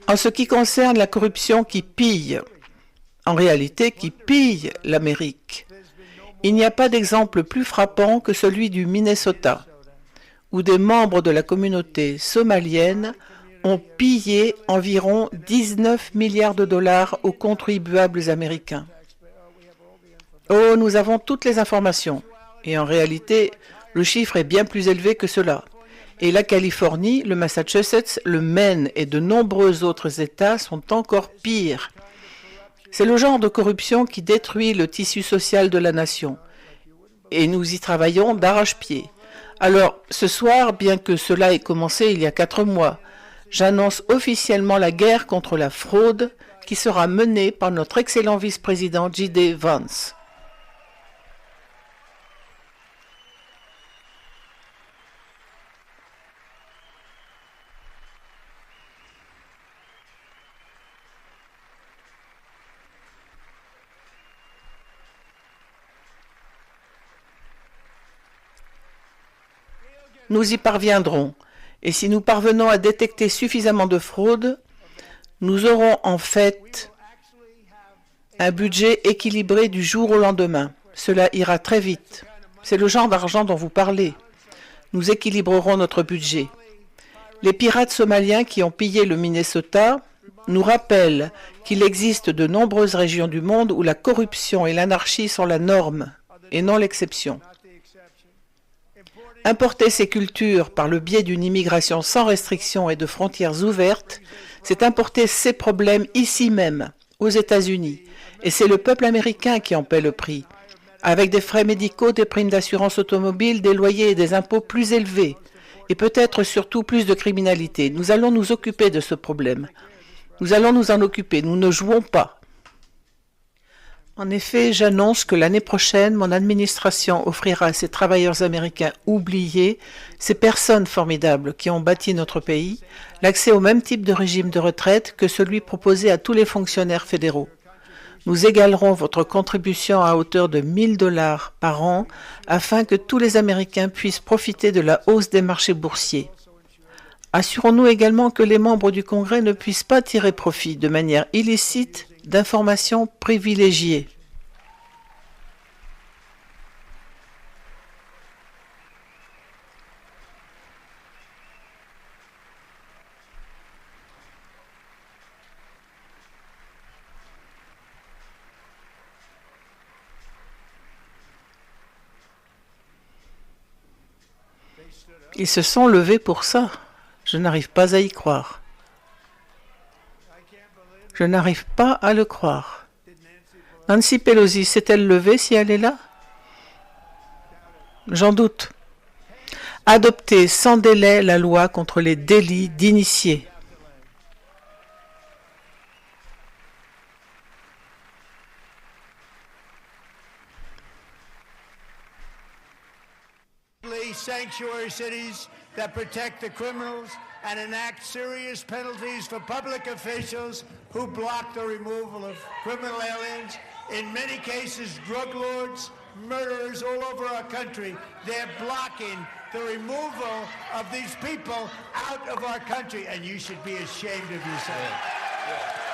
En ce qui concerne la corruption qui pille, en réalité qui pille l'Amérique, il n'y a pas d'exemple plus frappant que celui du Minnesota, où des membres de la communauté somalienne ont pillé environ 19 milliards de dollars aux contribuables américains. Oh, nous avons toutes les informations. Et en réalité, le chiffre est bien plus élevé que cela. Et la Californie, le Massachusetts, le Maine et de nombreux autres États sont encore pires. C'est le genre de corruption qui détruit le tissu social de la nation. Et nous y travaillons d'arrache-pied. Alors, ce soir, bien que cela ait commencé il y a 4 mois, j'annonce officiellement la guerre contre la fraude qui sera menée par notre excellent vice-président J.D. Vance. Nous y parviendrons. Et si nous parvenons à détecter suffisamment de fraude, nous aurons en fait un budget équilibré du jour au lendemain. Cela ira très vite. C'est le genre d'argent dont vous parlez. Nous équilibrerons notre budget. Les pirates somaliens qui ont pillé le Minnesota nous rappellent qu'il existe de nombreuses régions du monde où la corruption et l'anarchie sont la norme et non l'exception. Importer ces cultures par le biais d'une immigration sans restriction et de frontières ouvertes, c'est importer ces problèmes ici même, aux États-Unis. Et c'est le peuple américain qui en paie le prix, avec des frais médicaux, des primes d'assurance automobile, des loyers et des impôts plus élevés, et peut-être surtout plus de criminalité. Nous allons nous occuper de ce problème. Nous allons nous en occuper. Nous ne jouons pas. En effet, j'annonce que l'année prochaine, mon administration offrira à ces travailleurs américains oubliés, ces personnes formidables qui ont bâti notre pays, l'accès au même type de régime de retraite que celui proposé à tous les fonctionnaires fédéraux. Nous égalerons votre contribution à hauteur de 1 000 $ par an afin que tous les Américains puissent profiter de la hausse des marchés boursiers. Assurons-nous également que les membres du Congrès ne puissent pas tirer profit de manière illicite d'informations privilégiées. Ils se sont levés pour ça. Je n'arrive pas à y croire. Je n'arrive pas à le croire. Nancy Pelosi s'est-elle levée si elle est là? J'en doute. Adopter sans délai la loi contre les délits d'initiés. Sanctuary cities that protect the criminals and enact serious penalties for public officials who block the removal of criminal aliens. In many cases, drug lords, murderers all over our country, they're blocking the removal of these people out of our country, and you should be ashamed of yourself.